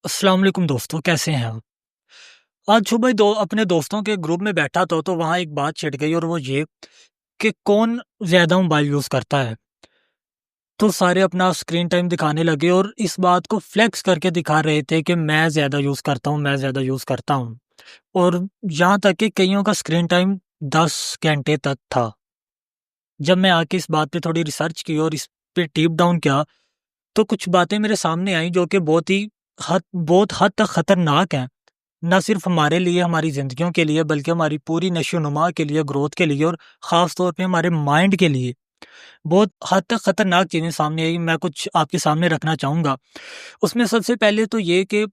अस्सलाम वालेकुम दोस्तों, कैसे हैं आप? आज सुबह अपने दोस्तों के ग्रुप में बैठा था तो वहाँ एक बात छिड़ गई और वो ये कि कौन ज़्यादा मोबाइल यूज़ करता है। तो सारे अपना स्क्रीन टाइम दिखाने लगे और इस बात को फ्लेक्स करके दिखा रहे थे कि मैं ज़्यादा यूज़ करता हूँ, मैं ज़्यादा यूज़ करता हूँ। और यहाँ तक कि कइयों का स्क्रीन टाइम 10 घंटे तक था। जब मैं आके इस बात पे थोड़ी रिसर्च की और इस पे डीप डाउन किया, तो कुछ बातें मेरे सामने आई जो कि बहुत हद तक खतरनाक हैं। ना सिर्फ हमारे लिए, हमारी ज़िंदगियों के लिए, बल्कि हमारी पूरी नशो-नुमा के लिए, ग्रोथ के लिए और ख़ास तौर पे हमारे माइंड के लिए बहुत हद तक खतरनाक चीज़ें सामने आई, मैं कुछ आपके सामने रखना चाहूँगा। उसमें सबसे पहले तो ये कि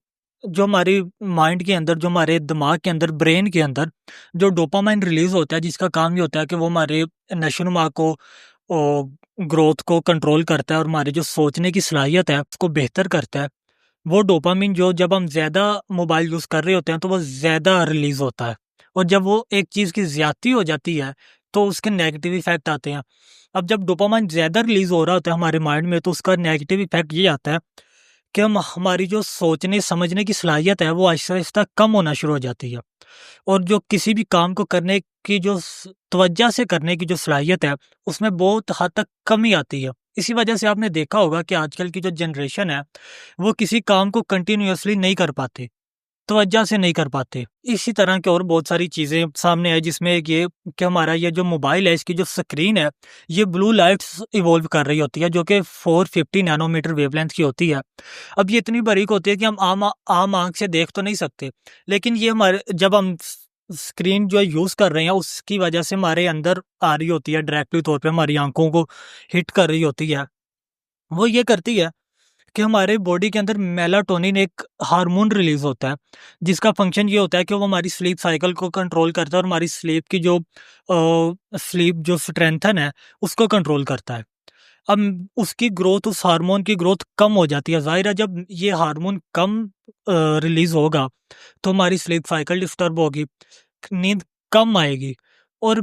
जो हमारी माइंड के अंदर, जो हमारे दिमाग के अंदर, ब्रेन के अंदर जो डोपामाइन रिलीज़ होता है, जिसका काम ये होता है कि वो हमारे नशो-नुमा को ओ ग्रोथ को कंट्रोल करता है और हमारी जो सोचने की सलाहियत है, उसको बेहतर करता है। वो डोपामिन जो जब हम ज़्यादा मोबाइल यूज़ कर रहे होते हैं, तो वो ज़्यादा रिलीज़ होता है और जब वो एक चीज़ की ज़्यादती हो जाती है, तो उसके नेगेटिव इफ़ेक्ट आते हैं। अब जब डोपामाइन ज़्यादा रिलीज़ हो रहा होता है हमारे माइंड में, तो उसका नेगेटिव इफ़ेक्ट ये आता है कि हमारी जो सोचने समझने की सलाहियत है, वो आहिस्ता-आहिस्ता कम होना शुरू हो जाती है और जो किसी भी काम को करने की जो तवज्जो से करने की जो सलाहियत है, उसमें बहुत हद तक कमी आती है। इसी वजह से आपने देखा होगा कि आजकल की जो जनरेशन है, वो किसी काम को कंटिन्यूअसली नहीं कर पाते, तवज्जो से नहीं कर पाते। इसी तरह की और बहुत सारी चीज़ें सामने आई, जिसमें एक ये कि हमारा ये जो मोबाइल है, इसकी जो स्क्रीन है, ये ब्लू लाइट्स इवॉल्व कर रही होती है, जो कि 450 नैनोमीटर वेवलेंथ की होती है। अब ये इतनी बारीक होती है कि हम आम आँख से देख तो नहीं सकते, लेकिन ये हमारे जब हम स्क्रीन जो यूज़ कर रहे हैं, उसकी वजह से हमारे अंदर आ रही होती है, डायरेक्टली तौर पे हमारी आँखों को हिट कर रही होती है। वो ये करती है कि हमारे बॉडी के अंदर मेलाटोनिन एक हार्मोन रिलीज होता है, जिसका फंक्शन ये होता है कि वो हमारी स्लीप साइकिल को कंट्रोल करता है और हमारी स्लीप की जो स्लीप जो स्ट्रेंथन है, उसको कंट्रोल करता है। अब उसकी ग्रोथ, उस हार्मोन की ग्रोथ कम हो जाती है। ज़ाहिर है, जब ये हार्मोन कम रिलीज़ होगा, तो हमारी स्लीप साइकिल डिस्टर्ब होगी, नींद कम आएगी और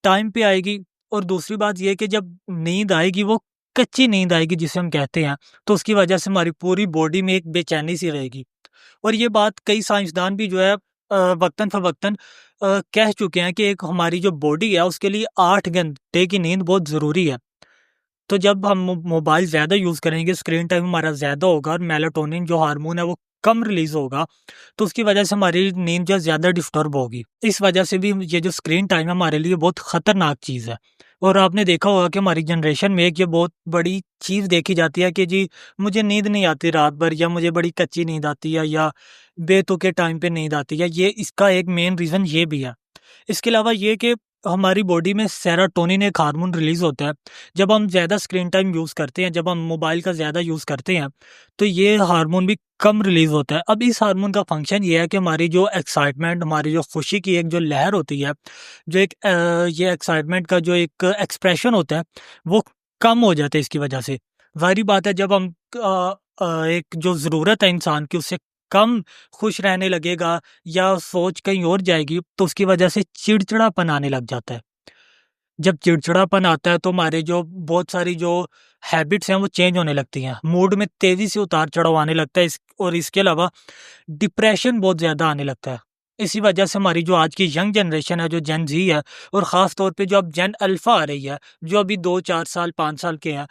टाइम पे आएगी। और दूसरी बात ये है कि जब नींद आएगी, वो कच्ची नींद आएगी जिसे हम कहते हैं, तो उसकी वजह से हमारी पूरी बॉडी में एक बेचैनी-सी रहेगी। और ये बात कई साइंसदान भी जो है वक़्तन-फ़वक़्तन कह चुके हैं कि एक हमारी जो बॉडी है, उसके लिए 8 घंटे की नींद बहुत ज़रूरी है। तो जब हम मोबाइल ज़्यादा यूज़ करेंगे, स्क्रीन टाइम हमारा ज़्यादा होगा और मेलाटोनिन जो हार्मोन है वो कम रिलीज़ होगा, तो उसकी वजह से हमारी नींद जो है ज़्यादा डिस्टर्ब होगी। इस वजह से भी ये जो स्क्रीन टाइम है, हमारे लिए बहुत ख़तरनाक चीज़ है। और आपने देखा होगा कि हमारी जनरेशन में एक ये बहुत बड़ी चीज़ देखी जाती है कि जी, मुझे नींद नहीं आती रात भर, या मुझे बड़ी कच्ची नींद आती है, या बेतुके टाइम पे नींद आती है। ये इसका एक मेन रीज़न ये भी है। इसके अलावा ये कि हमारी बॉडी में सेरोटोनिन एक हार्मोन रिलीज़ होता है। जब हम ज़्यादा स्क्रीन टाइम यूज़ करते हैं, जब हम मोबाइल का ज़्यादा यूज़ करते हैं, तो ये हार्मोन भी कम रिलीज़ होता है। अब इस हार्मोन का फ़ंक्शन ये है कि हमारी जो एक्साइटमेंट, हमारी जो खुशी की एक जो लहर होती है, जो एक ये एक्साइटमेंट का जो एक एक्सप्रेशन होता है, वो कम हो जाता है इसकी वजह से। ज़ाहिर-सी बात है, जब हम एक जो ज़रूरत है इंसान की, उससे कम खुश रहने लगेगा या सोच कहीं और जाएगी, तो उसकी वजह से चिड़चिड़ापन आने लग जाता है। जब चिड़चिड़ापन आता है, तो हमारे जो बहुत सारी जो हैबिट्स हैं, वो चेंज होने लगती हैं। मूड में तेज़ी से उतार-चढ़ाव आने लगता है, और इसके अलावा डिप्रेशन बहुत ज़्यादा आने लगता है। इसी वजह से हमारी जो आज की यंग जनरेशन है, जो जेन ज़ी है, और ख़ास तौर पे जो अब जेन अल्फ़ा आ रही है, जो अभी 2-4 साल, 5 साल के हैं,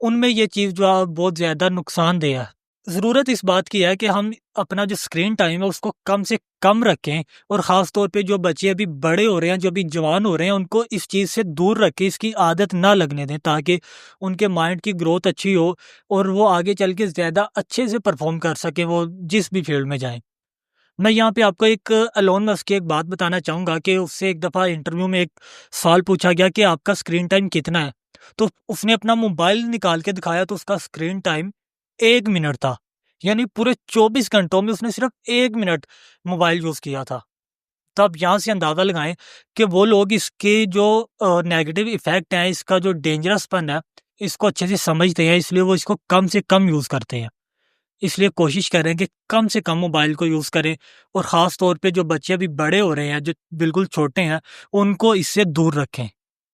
उनमें ये चीज़ जो है बहुत ज़्यादा नुकसानदेह है। ज़रूरत इस बात की है कि हम अपना जो स्क्रीन टाइम है, उसको कम से कम रखें और ख़ास तौर पे जो बच्चे अभी बड़े हो रहे हैं, जो अभी जवान हो रहे हैं, उनको इस चीज़ से दूर रखें, इसकी आदत ना लगने दें, ताकि उनके माइंड की ग्रोथ अच्छी हो और वो आगे चल के ज़्यादा अच्छे से परफ़ॉर्म कर सकें, वो जिस भी फ़ील्ड में जाएँ। मैं यहाँ पे आपको एक एलोन मस्क की एक बात बताना चाहूँगा कि उससे एक दफ़ा इंटरव्यू में एक सवाल पूछा गया कि आपका स्क्रीन टाइम कितना है? तो उसने अपना मोबाइल निकाल के दिखाया, तो उसका स्क्रीन टाइम 1 मिनट था। यानी पूरे 24 घंटों में उसने सिर्फ़ 1 मिनट मोबाइल यूज़ किया था। तो आप यहाँ से अंदाज़ा लगाएँ कि वो लोग इसके जो नेगेटिव इफ़ेक्ट हैं, इसका जो डेंजरसपन है, इसको अच्छे से समझते हैं, इसलिए वो इसको कम से कम यूज़ करते हैं। इसलिए कोशिश करें कि कम से कम मोबाइल को यूज़ करें, और ख़ास तौर पे जो बच्चे अभी बड़े हो रहे हैं, जो बिल्कुल छोटे हैं, उनको इससे दूर रखें।